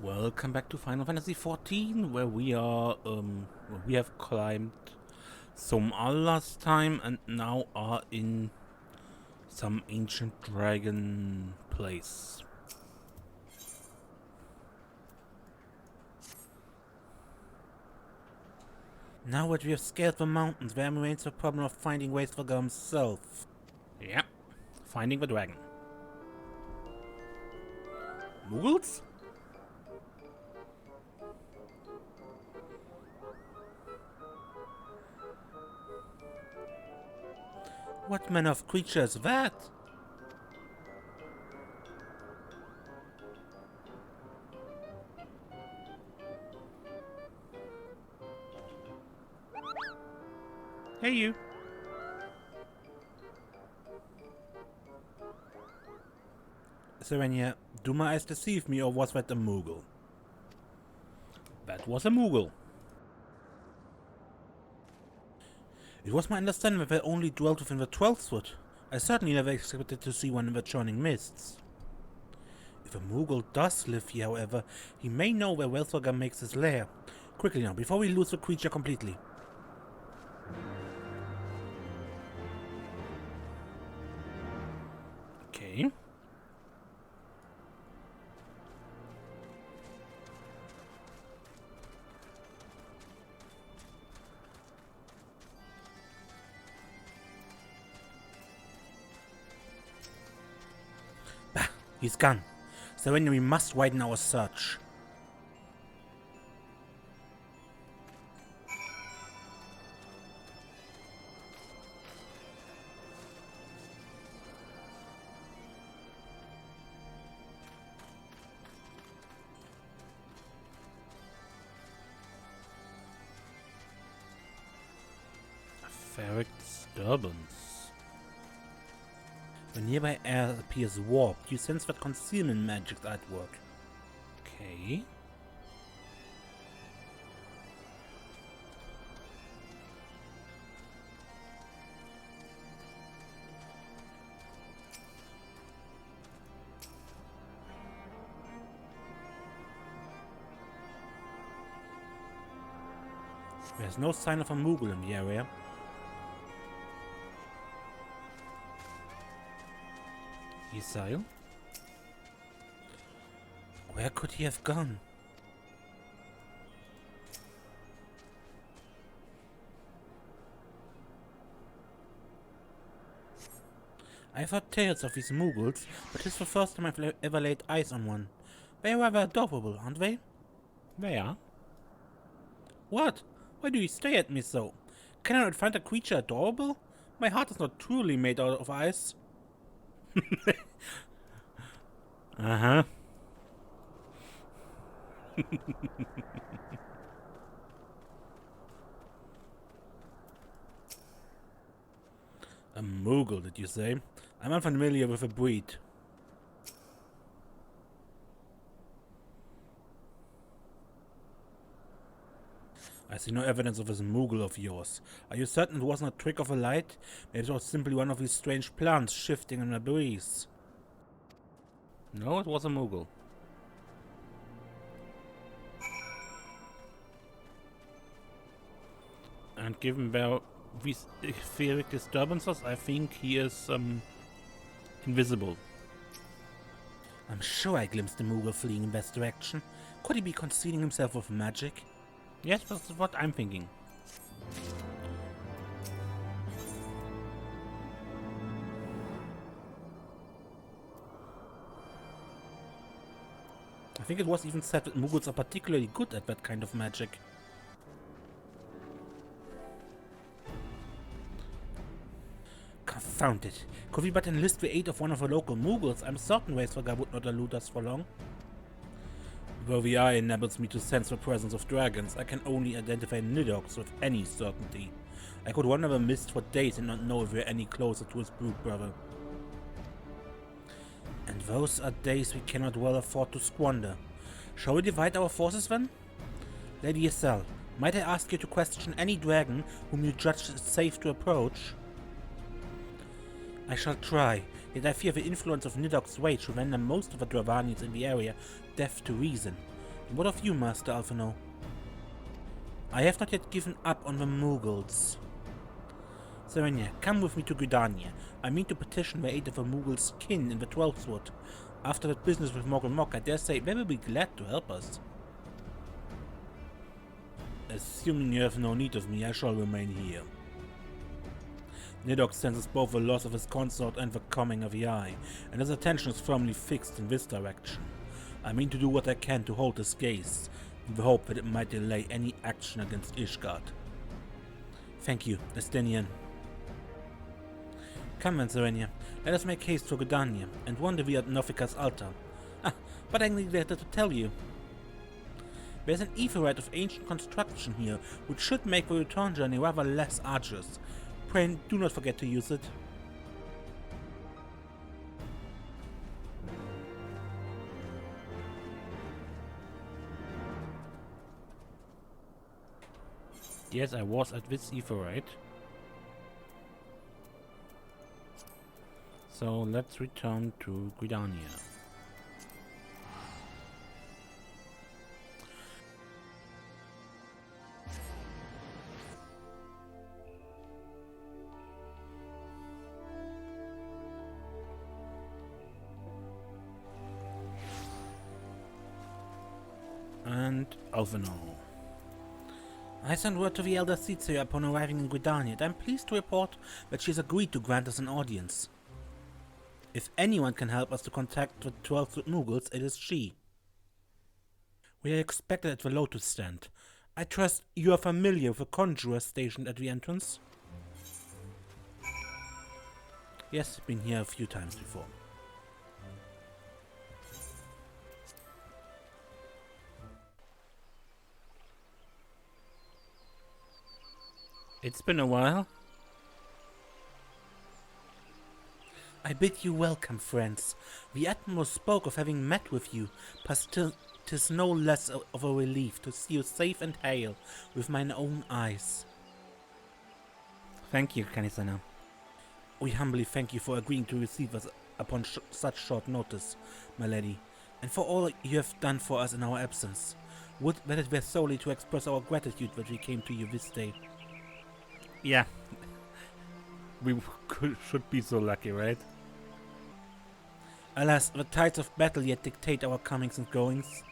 Welcome back to Final Fantasy XIV, where we have climbed Som'al last time and now are in some ancient dragon place. Now that we have scaled the mountains, there remains the problem of finding Hraesvelgr himself. Yeah, finding the dragon. Moogles? What manner of creature is that? Hey, you. Serenia, do my eyes deceive me, or was that a moogle? That was a moogle. It was my understanding that they only dwelt within the Heavensward. I certainly never expected to see one in the Churning Mists. If a moogle does live here, however, he may know where Hraesvelgr makes his lair. Quickly now, before we lose the creature completely. Okay. Bah, he's gone. So then we must widen our search. Ferric disturbance. The nearby air appears warped. You sense that concealment magic's at work. Okay. There's no sign of a moogle in the area. Isile? Where could he have gone? I've heard tales of these moogles, but it's the first time I've ever laid eyes on one. They're rather adorable, aren't they? They are. What? Why do you stare at me so? Can I not find a creature adorable? My heart is not truly made out of ice. Uh-huh. A moogle, did you say? I'm unfamiliar with the breed. I see no evidence of this moogle of yours. Are you certain it wasn't a trick of a light? Maybe it was simply one of these strange plants shifting in the breeze. No, it was a moogle. And given these etheric disturbances, I think he is invisible. I'm sure I glimpsed the moogle fleeing in that direction. Could he be concealing himself with magic? Yes, that's what I'm thinking. I think it was even said that moogles are particularly good at that kind of magic. Confound it. Could we but enlist the aid of one of the local moogles? I'm certain Hraesvelgr would not elude us for long. Though the eye enables me to sense the presence of dragons, I can only identify Nidox with any certainty. I could wander the mist for days and not know if we're any closer to his brood brother. And those are days we cannot well afford to squander. Shall we divide our forces then? Lady Iselle, might I ask you to question any dragon whom you judge it safe to approach? I shall try, yet I fear the influence of Nidox's rage will render most of the Dravanians in the area deaf to reason. What of you, Master Alphino? I have not yet given up on the Moogles. Serenia, come with me to Gridania. I mean to petition the aid of a Moogle's kin in the Heavensward. After that business with Mogul Mok, I dare say they will be glad to help us. Assuming you have no need of me, I shall remain here. Nidok senses both the loss of his consort and the coming of the Eye, and his attention is firmly fixed in this direction. I mean to do what I can to hold his gaze, in the hope that it might delay any action against Ishgard. Thank you, Estinian. Come then, Serenia, let us make haste for Gridania, and wander via Nofika's altar. But I neglected to tell you. There's an etherite of ancient construction here, which should make the return journey rather less arduous. Pray do not forget to use it. Yes, I was at this etherite. So let's return to Gridania. And Alphino. I sent word to the Elder Citsia upon arriving in Gridania, and I'm pleased to report that she has agreed to grant us an audience. If anyone can help us to contact the 12 Moogles, it is she. We are expected at the Lotus Stand. I trust you are familiar with the conjurer stationed at the entrance? Yes, been here a few times before. It's been a while. I bid you welcome, friends. The Admiral spoke of having met with you, but still 'tis no less of a relief to see you safe and hale with mine own eyes. Thank you, Kanisana. We humbly thank you for agreeing to receive us upon such short notice, my lady, and for all you have done for us in our absence. Would that it were solely to express our gratitude that we came to you this day. Yeah. We should be so lucky, right? Alas, the tides of battle yet dictate our comings and goings.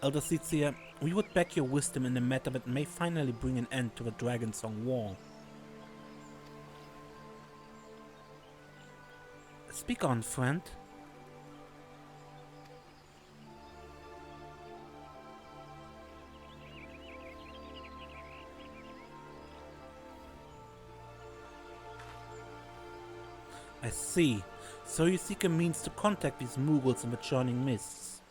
Elder Citsia, we would beg your wisdom in a matter that may finally bring an end to the Dragonsong War. Speak on, friend. I see. So you seek a means to contact these Moogles in the Churning Mists.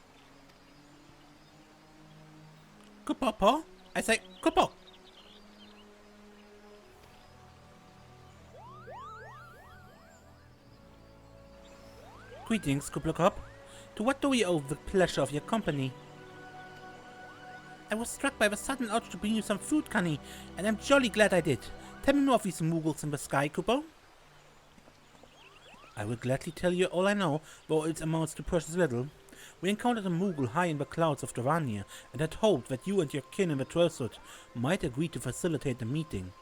Kupopo? I say, Kupo! Greetings, Kuplokop. To what do we owe the pleasure of your company? I was struck by the sudden urge to bring you some food, Cunny, and I'm jolly glad I did. Tell me more of these Moogles in the sky, Kupo. I will gladly tell you all I know, though it amounts to precious little. We encountered a Moogle high in the clouds of Dravania, and had hoped that you and your kin in the Heavensward might agree to facilitate the meeting.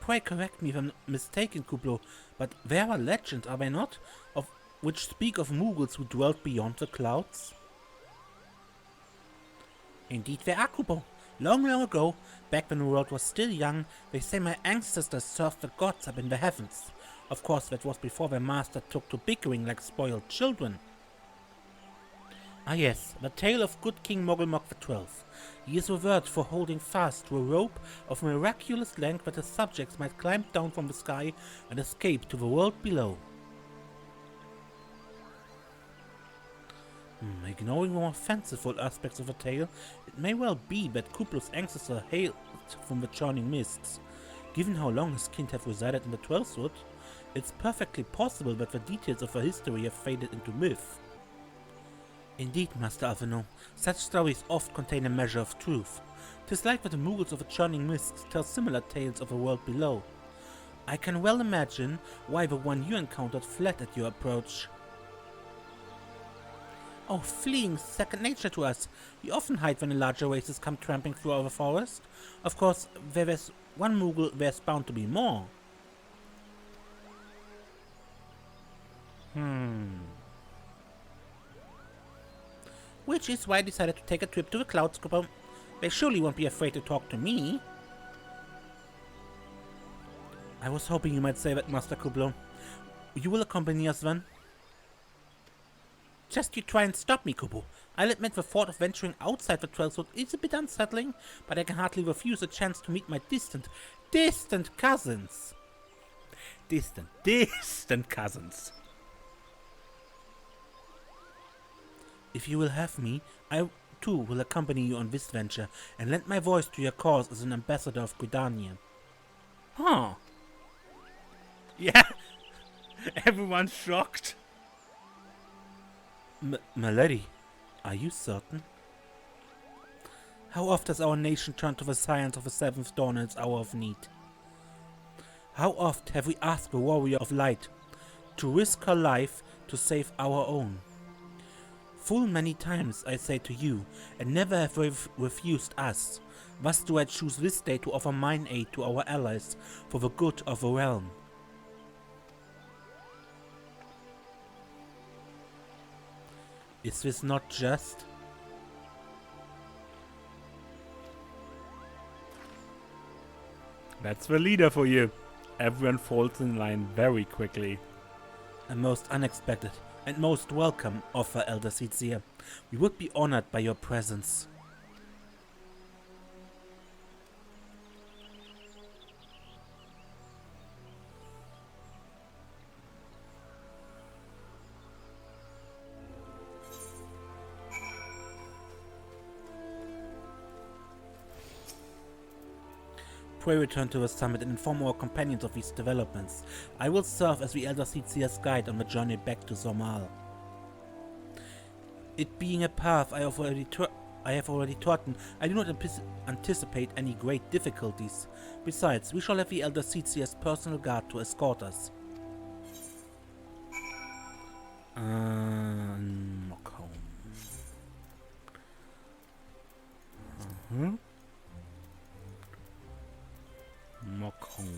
Pray correct me if I'm mistaken, Kuplo, but there are legends, are there not, of which speak of Moogles who dwelt beyond the clouds? Indeed there are, Kupo. Long, long ago, back when the world was still young, they say my ancestors served the gods up in the heavens. Of course, that was before their master took to bickering like spoiled children. Ah yes, the tale of good King Mogulmok XII. He is revered for holding fast to a rope of miraculous length that his subjects might climb down from the sky and escape to the world below. Ignoring more fanciful aspects of the tale, it may well be that Kuplo's ancestor hailed from the Churning Mists. Given how long his kin have resided in the Heavensward, it's perfectly possible that the details of her history have faded into myth. Indeed, Master Alphino, such stories oft contain a measure of truth. 'Tis like that the Moogles of the Churning Mists tell similar tales of the world below. I can well imagine why the one you encountered fled at your approach. Oh, fleeing's second nature to us. We often hide when the larger races come tramping through our forest. Of course, where there's one moogle, there's bound to be more. Which is why I decided to take a trip to the Cloudscooper. They surely won't be afraid to talk to me. I was hoping you might say that, Master Kublo. You will accompany us then? Just you try and stop me, Kubo. I'll admit the thought of venturing outside the Trailswood is a bit unsettling, but I can hardly refuse a chance to meet my distant cousins. Distant cousins. If you will have me, I too will accompany you on this venture and lend my voice to your cause as an ambassador of Gridania. Huh. Yeah. Everyone's shocked. My lady, are you certain? How oft has our nation turned to the science of the seventh dawn in its hour of need? How oft have we asked the warrior of light to risk her life to save our own? Full many times, I say to you, and never have they refused us. Thus do I choose this day to offer mine aid to our allies for the good of the realm. Is this not just? That's the leader for you. Everyone falls in line very quickly. A most unexpected and most welcome offer, Elder Seedsir. We would be honored by your presence. Pray return to the summit and inform our companions of these developments. I will serve as the Elder Seedsir's guide on the journey back to Zomal. It being a path I have already trodden, I do not anticipate any great difficulties. Besides, we shall have the Elder Seedsir's personal guard to escort us. Mockholm. Mockholm.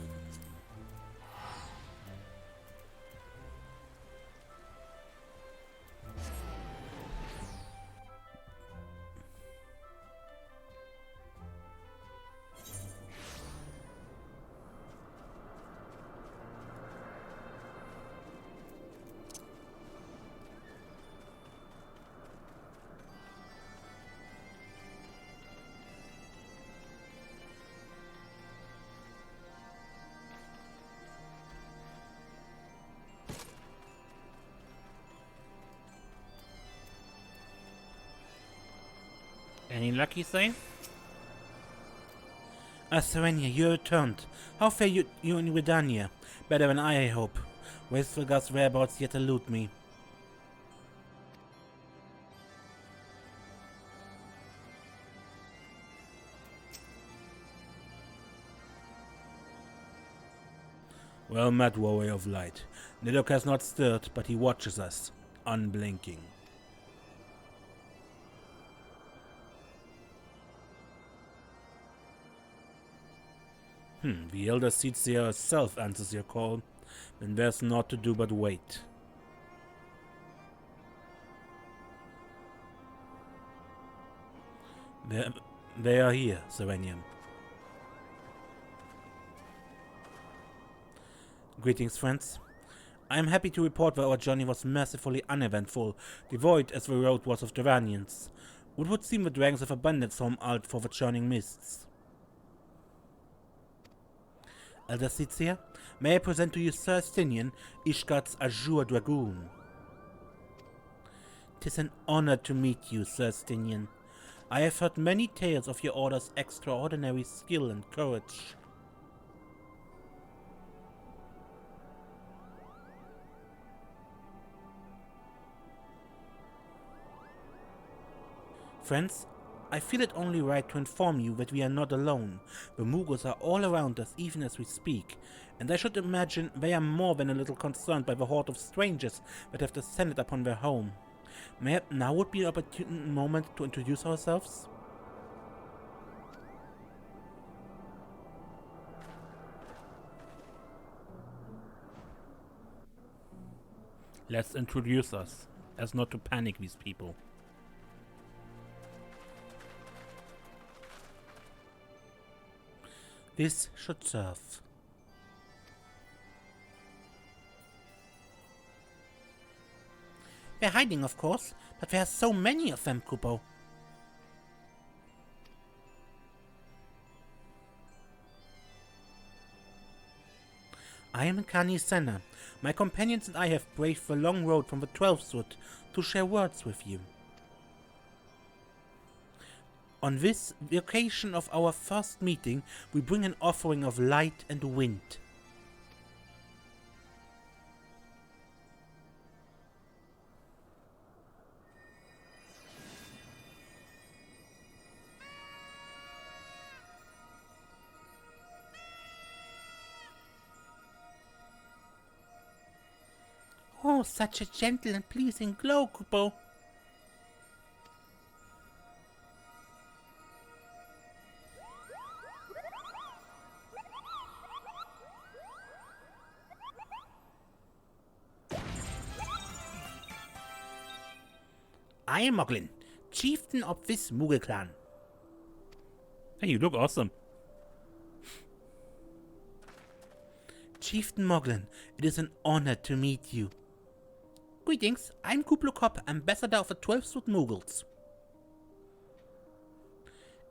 Any luck, you say? Serenia, you returned. How fare you in Gridania? Better than I hope. Hraesvelgr's whereabouts yet elude me. Well met, warrior of light. Nidok has not stirred, but he watches us, unblinking. The Elder Seedsir herself answers your call, then there's naught to do but wait. They are here, Serenium. Greetings, friends. I am happy to report that our journey was mercifully uneventful, devoid as the road was of Duranians. It would seem the dragons have abandoned some alt for the Churning Mists. Elder Seedsir, may I present to you Sir Stinian, Ishgard's Azure Dragoon. 'Tis an honor to meet you, Sir Stinian. I have heard many tales of your order's extraordinary skill and courage. Friends, I feel it only right to inform you that we are not alone. The moogles are all around us even as we speak, and I should imagine they are more than a little concerned by the horde of strangers that have descended upon their home. Maybe now would be an opportune moment to introduce ourselves? Let's introduce us, as not to panic these people. This should serve. They're hiding, of course, but there are so many of them, Kupo. I am Kani Senna. My companions and I have braved the long road from the 12th to share words with you. On this, the occasion of our first meeting, we bring an offering of light and wind. Oh, such a gentle and pleasing glow, Kupo. I am Moglin, chieftain of this Moogle clan. Hey, you look awesome. Chieftain Moglin, it is an honor to meet you. Greetings, I'm Kuplokop, ambassador of the 12th Moogles.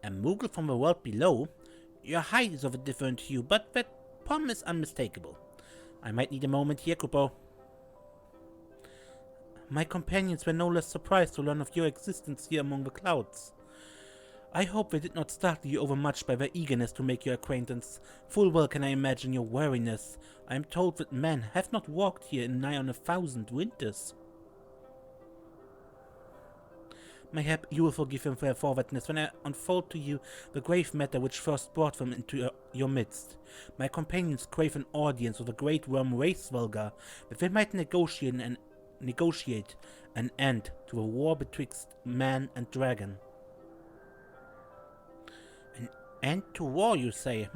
A Moogle from the world below? Your hide is of a different hue, but that palm is unmistakable. I might need a moment here, Kupo. My companions were no less surprised to learn of your existence here among the clouds. I hope they did not startle you overmuch by their eagerness to make your acquaintance. Full well can I imagine your weariness. I am told that men have not walked here in nigh on 1,000 winters. Mayhap you will forgive them for their forwardness when I unfold to you the grave matter which first brought them into your midst. My companions crave an audience with the great worm Hraesvelgr, that they might negotiate an end to the war betwixt man and dragon. An end to war, you say?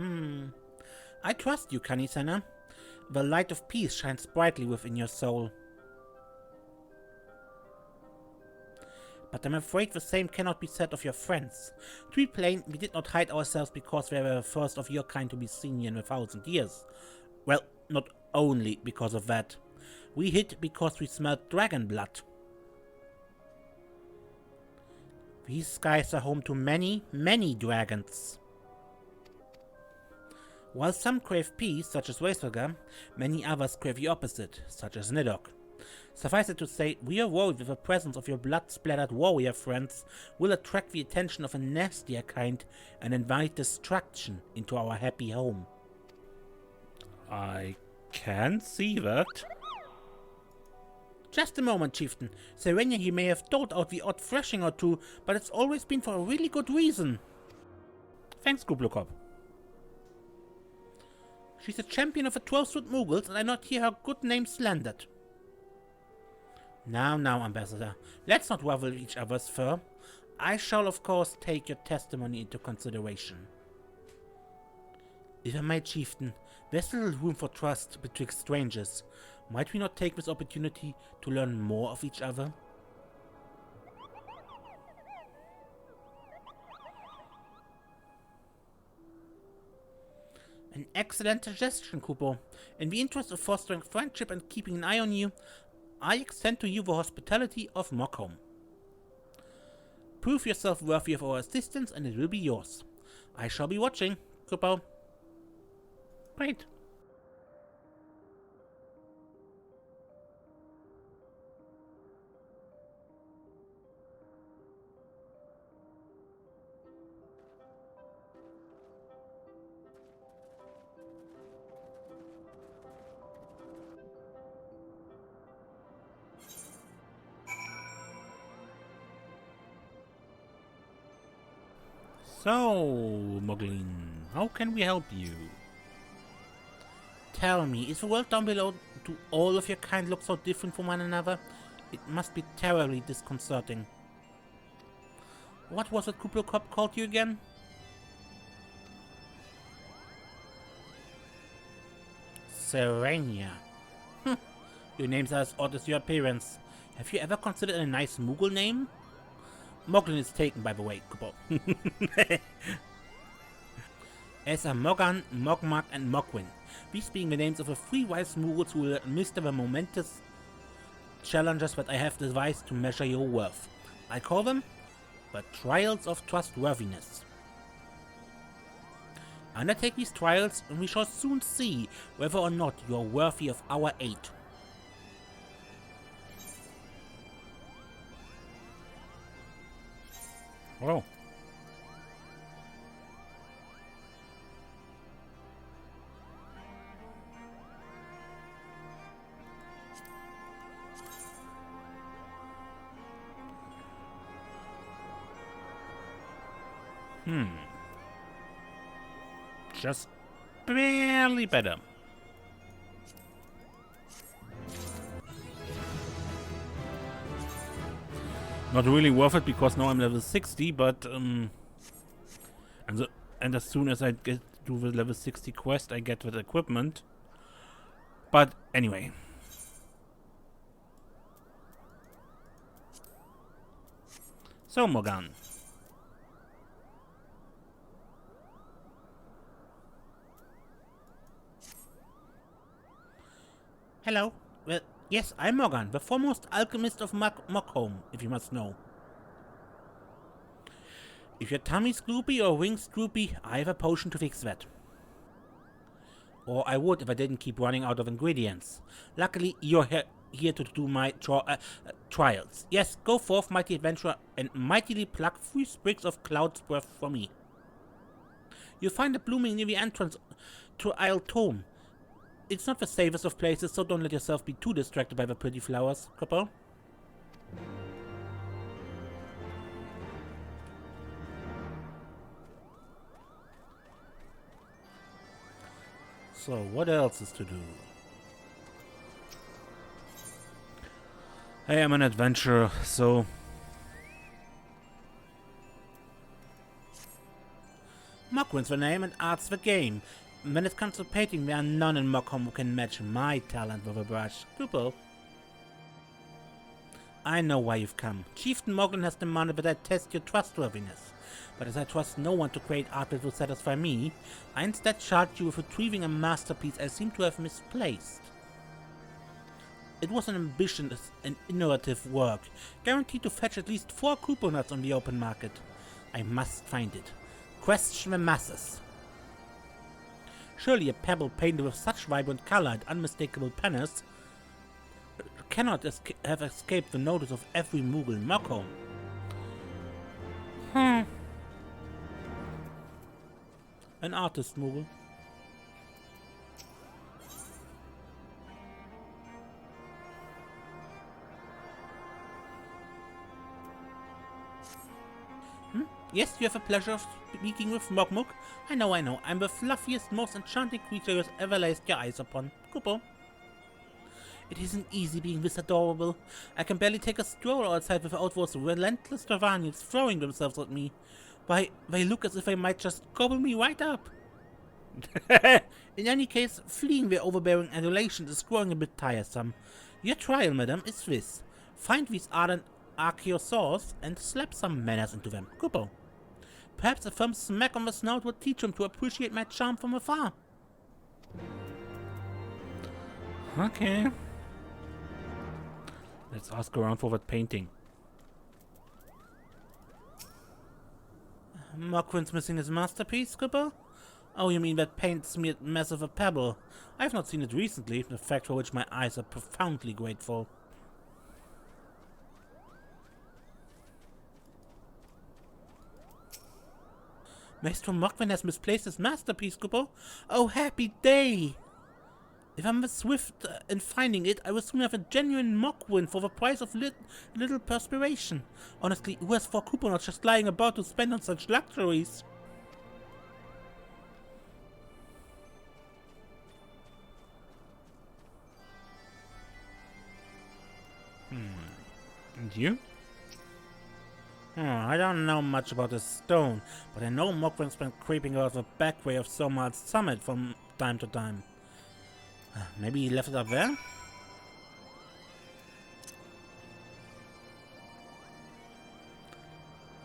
I trust you, Kanisana. The light of peace shines brightly within your soul. But I'm afraid the same cannot be said of your friends. To be plain, we did not hide ourselves because we were the first of your kind to be seen here in 1,000 years. Well, not only because of that. We hid because we smelled dragon blood. These skies are home to many, many dragons. While some crave peace, such as Hraesvelgr, many others crave the opposite, such as Nidok. Suffice it to say, we are worried that the presence of your blood-splattered warrior friends will attract the attention of a nastier kind and invite destruction into our happy home. I can see that. Just a moment, Chieftain. Serenia he may have doled out the odd thrashing or two, but it's always been for a really good reason. Thanks, Kublokop. She's a champion of the 12th Moogles, and I not hear her good name slandered. Now, Ambassador, let's not ruffle each other's fur. I shall, of course, take your testimony into consideration. If I may, Chieftain, there's little room for trust betwixt strangers. Might we not take this opportunity to learn more of each other? An excellent suggestion, Kupo. In the interest of fostering friendship and keeping an eye on you, I extend to you the hospitality of Mockholm. Prove yourself worthy of our assistance and it will be yours. I shall be watching, Kupo. Great. So, Moglin, how can we help you? Tell me, is the world down below, do all of your kind look so different from one another? It must be terribly disconcerting. What was it Kuplo Cop called you again? Serenia. Your name's as odd as your appearance. Have you ever considered a nice Moogle name? Moglin is taken, by the way, Kupo. As are Mogan, Mogmak, and Mogwin, these being the names of the 3 wise Moogles who will administer the momentous challenges that I have devised to measure your worth. I call them the Trials of Trustworthiness. Undertake these trials, and we shall soon see whether or not you are worthy of our aid. Oh. Just barely better. Not really worth it because now I'm level 60, but and as soon as I get to the level 60 quest, I get the equipment. But anyway. So, Morgan. Hello. Well, yes, I'm Morgan, the foremost alchemist of Mockholm, if you must know. If your tummy's gloopy or wings droopy, I have a potion to fix that. Or I would if I didn't keep running out of ingredients. Luckily, you're here to do my trials. Yes, go forth, mighty adventurer, and mightily pluck 3 sprigs of cloud's breath for me. You'll find it blooming near the entrance to Isle Tome. It's not the safest of places, so don't let yourself be too distracted by the pretty flowers, couple. So, what else is to do? Hey, I'm an adventurer, so... Mockwin's the name and art's the game. When it comes to painting, there are none in Mockholm who can match my talent with a brush. Kupo. I know why you've come. Chieftain Moglin has demanded that I test your trustworthiness. But as I trust no one to create art that will satisfy me, I instead charged you with retrieving a masterpiece I seem to have misplaced. It was an ambitious and innovative work, guaranteed to fetch at least 4 couponuts on the open market. I must find it. Question the masses. Surely a pebble painted with such vibrant color and unmistakable patterns cannot have escaped the notice of every Moogle in Mockholm. An artist, Moogle. Yes, you have the pleasure of speaking with Mogmug. I know. I'm the fluffiest, most enchanting creature you have ever laid your eyes upon. Kupo. It isn't easy being this adorable. I can barely take a stroll outside without those relentless Travanians throwing themselves at me. Why, they look as if they might just gobble me right up. In any case, fleeing their overbearing adulation is growing a bit tiresome. Your trial, madam, is this. Find these ardent archaeosaurs and slap some manners into them. Kupo. Perhaps a firm smack on the snout would teach them to appreciate my charm from afar. Okay. Let's ask around for that painting. Mockwin's missing his masterpiece, Kupo? Oh, you mean that paint-smeared mess of a pebble? I've not seen it recently, a fact for which my eyes are profoundly grateful. Maestro Mockwin has misplaced his masterpiece, Kupo. Oh, happy day! If I'm swift in finding it, I will soon have a genuine Mockwin for the price of little perspiration. Honestly, who has 4 couponuts just lying about to spend on such luxuries? And you? I don't know much about this stone, but I know Mogwren's been creeping out the back way of Somal's summit from time to time. Maybe he left it up there?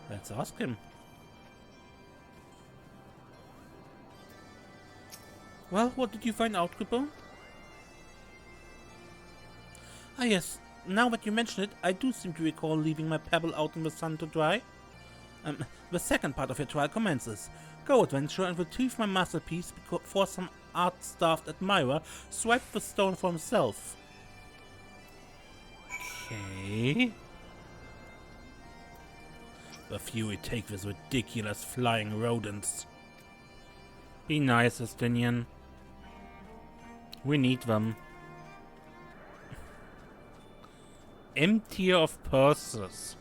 Let's ask him. Well, what did you find out, Kupo? Ah yes, now that you mention it, I do seem to recall leaving my pebble out in the sun to dry. The second part of your trial commences. Go, adventurer, and retrieve my masterpiece before some art-starved admirer swiped the stone for himself. Okay. The fury take these ridiculous flying rodents. Be nice, Estinian. We need them. Emptier of purses.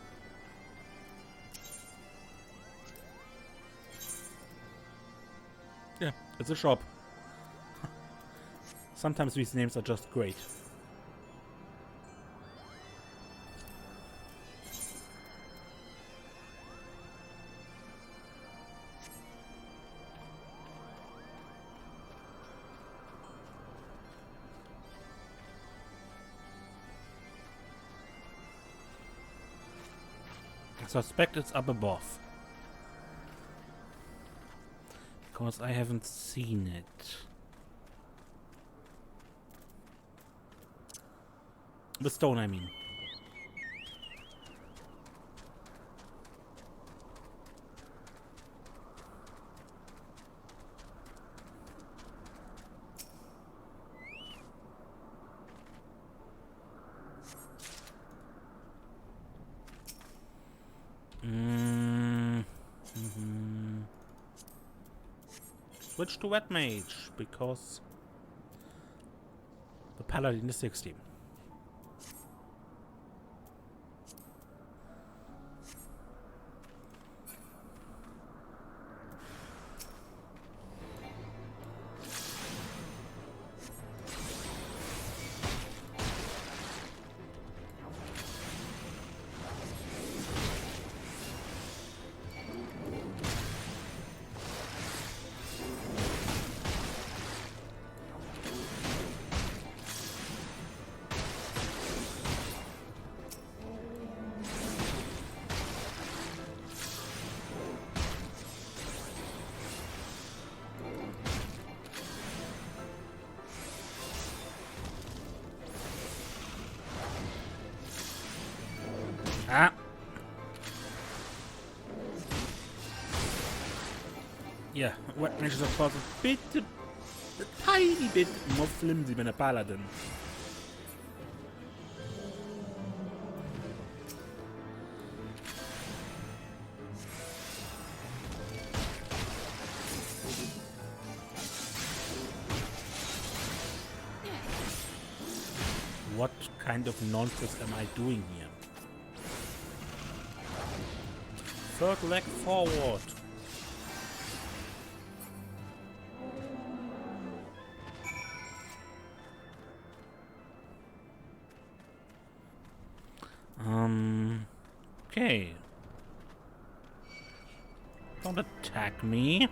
Yeah, it's a shop. Sometimes these names are just great. I suspect it's up above. Because I haven't seen it. The stone, I mean. Switch to Wet Mage, because the Paladin is 60. Ah. Yeah, Wet Mage is of course a tiny bit more flimsy than a Paladin. What kind of nonsense am I doing here? Third leg forward. Okay. Don't attack me.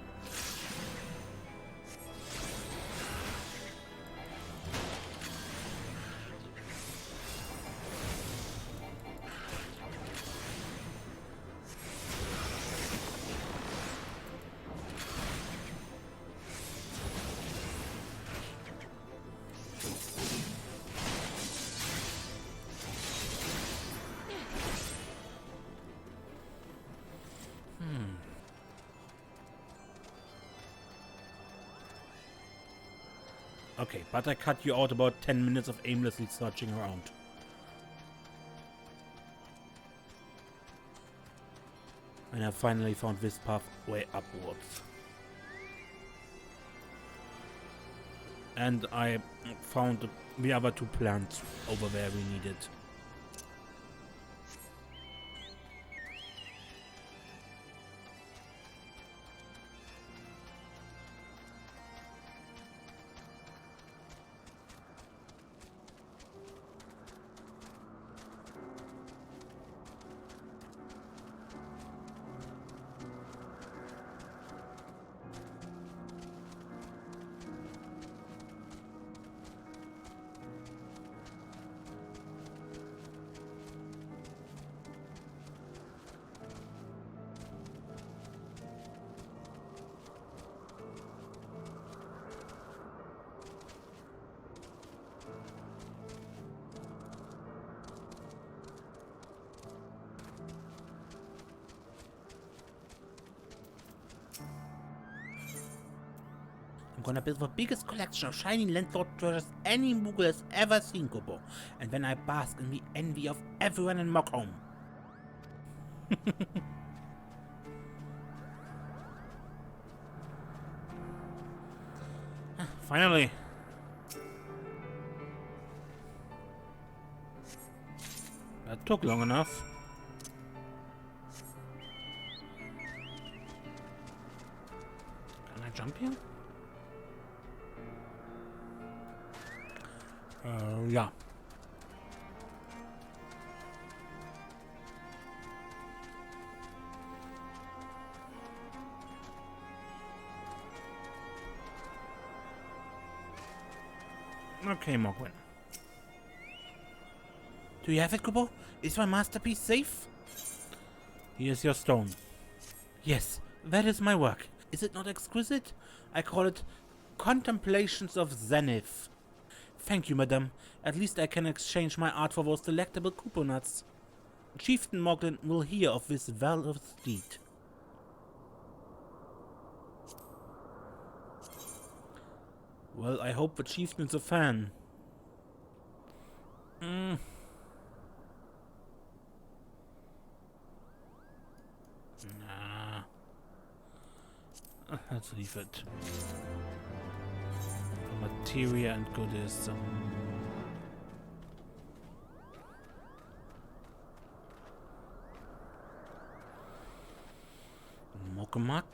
Okay, but I cut you out about 10 minutes of aimlessly searching around. And I finally found this pathway upwards. And I found the other two plants over there we needed. gonna build the biggest collection of shiny landlord treasures any moogle has ever seen, Kupo. And then I bask in the envy of everyone in Mockholm. Finally. That took long enough. Can I jump here? Yeah. Okay, Mogwin. Do you have it, Kubo? Is my masterpiece safe? Here's your stone. Yes, that is my work. Is it not exquisite? I call it Contemplations of Zenith. Thank you, madame. At least I can exchange my art for those delectable Kupo nuts. Chieftain Moglin will hear of this valorous deed. Well, I hope the chieftain's a fan. Nah. Let's leave it. Materia and goodies. Mokamak.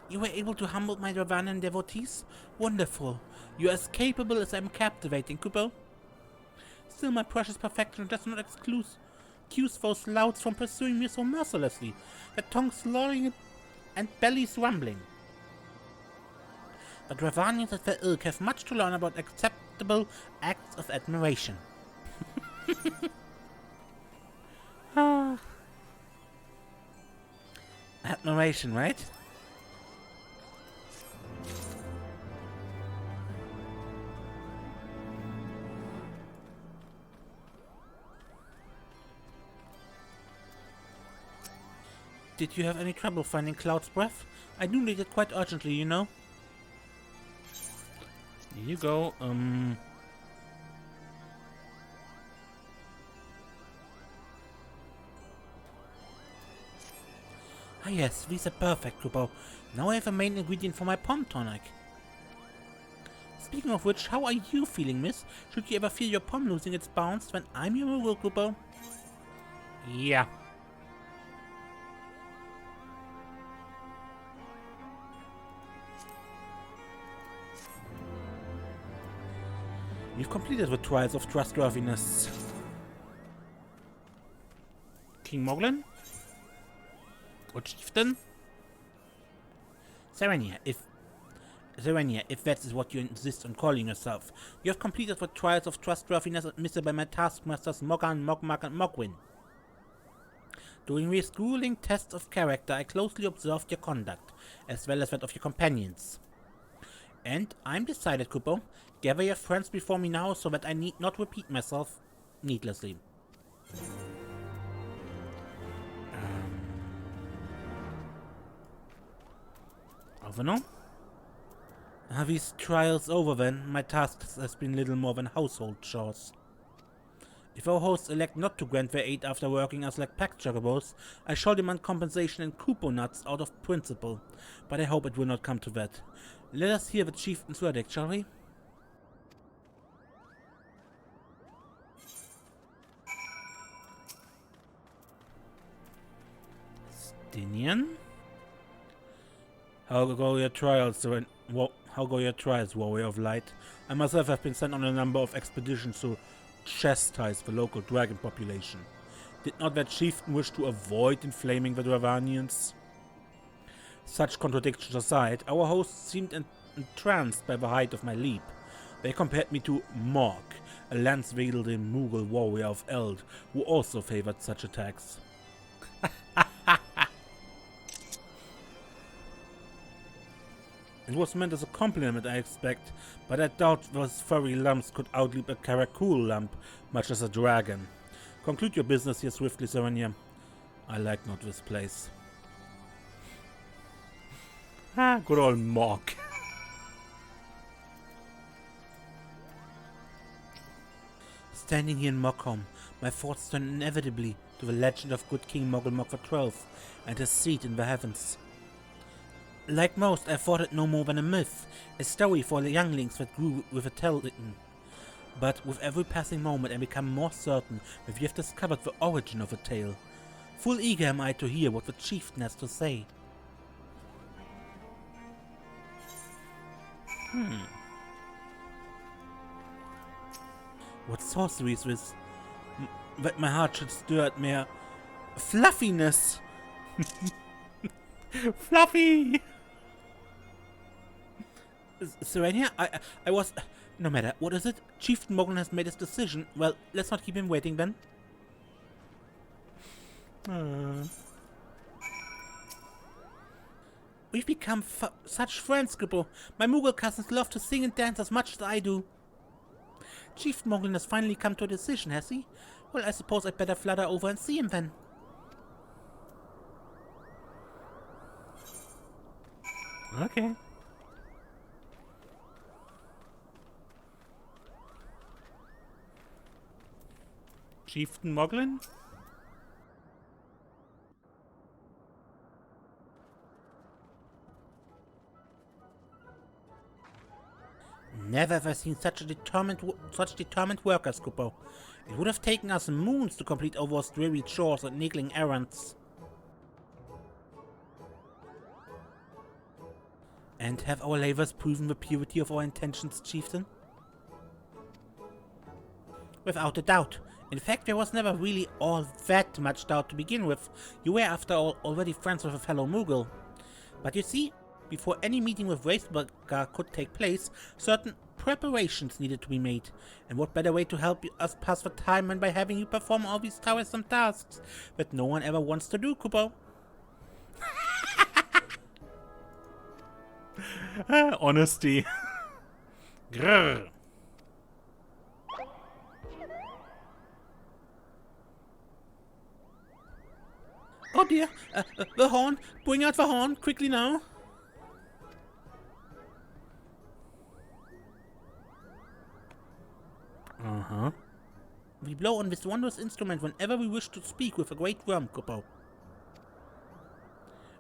You were able to humble my Ravanan devotees? Wonderful. You are as capable as I am captivating, Kupo. Still, my precious perfection does not excuse those louts from pursuing me so mercilessly, their tongues lolling and bellies rumbling. But Ravanians at their ilk have much to learn about acceptable acts of admiration. Admiration, right? Did you have any trouble finding Cloud's breath? I do need it quite urgently, you know. Here you go, Ah yes, these are perfect, Kupo. Now I have a main ingredient for my palm tonic. Speaking of which, how are you feeling, miss? Should you ever feel your palm losing its bounce when I'm your moogle, Kupo? Yeah. You've completed the trials of trustworthiness. King Moglin? Or Chieftain? Serenia, if that is what you insist on calling yourself, you have completed the trials of trustworthiness administered by my taskmasters Mogan, Mogmak, and Mogwin. During these grueling tests of character, I closely observed your conduct, as well as that of your companions. And I'm decided, Kupo. Gather your friends before me now so that I need not repeat myself needlessly. Over now? Are these trials over then? My task has been little more than household chores. If our hosts elect not to grant their aid after working us like pack chocobos, I shall demand compensation in Kupo nuts out of principle, but I hope it will not come to that. Let us hear the chieftain's verdict, shall we? Stinian? How go your trials, warrior of light? I myself have been sent on a number of expeditions to chastise the local dragon population. Did not that chieftain wish to avoid inflaming the Dravanians? Such contradictions aside, our hosts seemed entranced by the height of my leap. They compared me to Morg, a lance-wielding moogle warrior of Eld, who also favored such attacks. It was meant as a compliment, I expect, but I doubt those furry lumps could outleap a Karakul lump, much as a dragon. Conclude your business here swiftly, Serenia. I like not this place. Ah, good old Mork. Standing here in Mockholm, my thoughts turn inevitably to the legend of good King Mogul Mokva XII and his seat in the heavens. Like most, I thought it no more than a myth, a story for the younglings that grew with a telling. But with every passing moment I become more certain that we have discovered the origin of the tale. Full eager am I to hear what the chieftain has to say. What sorcery is this? That my heart should stir at mere fluffiness. Fluffy! Serenia, I was... No matter, what is it? Chieftain Mogul has made his decision. Well, let's not keep him waiting then. We've become such friends, Grippo. My Moogle cousins love to sing and dance as much as I do. Chieftain Mogul has finally come to a decision, has he? Well, I suppose I'd better flutter over and see him then. Okay. Chieftain Moglin? Never ever seen such determined workers, Kupo. It would have taken us moons to complete all those dreary chores and niggling errands. And have our labors proven the purity of our intentions, Chieftain? Without a doubt. In fact, there was never really all that much doubt to begin with. You were, after all, already friends with a fellow Moogle. But you see, before any meeting with Hraesvelgr could take place, certain preparations needed to be made. And what better way to help us pass the time than by having you perform all these tiresome tasks that no one ever wants to do, Kupo? Honesty. Grrr. Oh dear, the horn! Bring out the horn, quickly now! Uh-huh. We blow on this wondrous instrument whenever we wish to speak with a great worm, Kupo.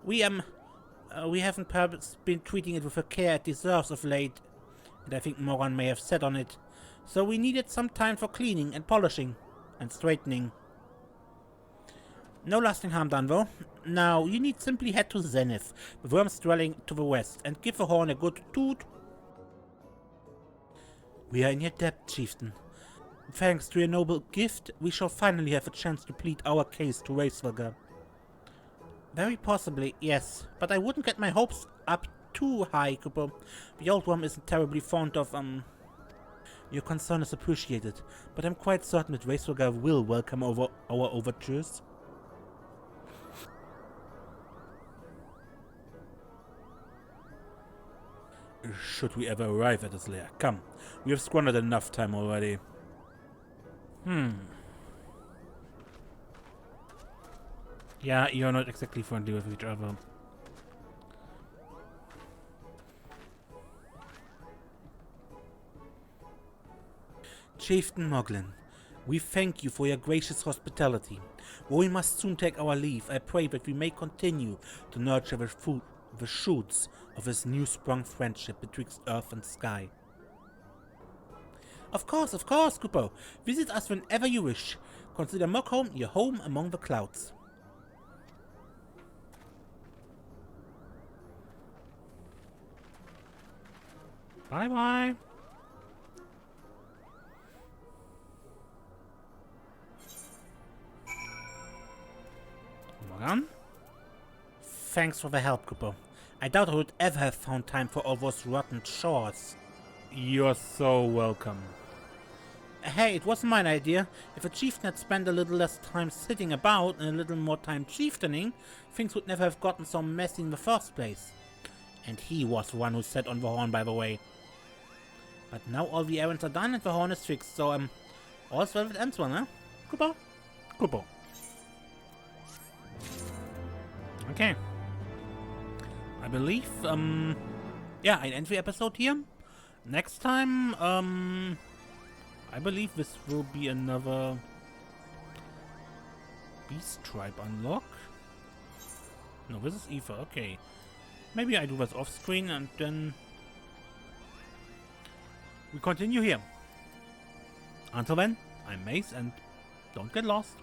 We haven't perhaps been treating it with the care it deserves of late, and I think Moran may have sat on it, so we needed some time for cleaning and polishing, and straightening. No lasting harm done, though. Now, you need simply head to Zenith, the worm's dwelling to the west, and give the horn a good toot. We are in your debt, Chieftain. Thanks to your noble gift, we shall finally have a chance to plead our case to Hraesvelgr. Very possibly, yes, but I wouldn't get my hopes up too high, Kupo. The old worm isn't terribly fond of, Your concern is appreciated, but I'm quite certain that Hraesvelgr will welcome our overtures. Should we ever arrive at his lair? Come, we have squandered enough time already. Yeah, you're not exactly friendly with each other. Chieftain Moglin, we thank you for your gracious hospitality. Though we must soon take our leave, I pray that we may continue to nurture the shoots of this new-sprung friendship betwixt earth and sky. Of course, Kupo. Visit us whenever you wish. Consider Mockholm your home among the clouds. Bye-bye. Moran? Thanks for the help, Kupo. I doubt I would ever have found time for all those rotten chores. You're so welcome. Hey, it wasn't my idea. If a chieftain had spent a little less time sitting about and a little more time chieftaining, things would never have gotten so messy in the first place. And he was the one who sat on the horn, by the way. But now all the errands are done and the horn is fixed, so all's well that ends well, huh? Kupo? Kupo. Okay. I believe, yeah, I end the episode here. Next time, I believe this will be another Beast Tribe unlock. No, this is Ether, okay. Maybe I do this off screen and then we continue here. Until then, I'm Mace and don't get lost.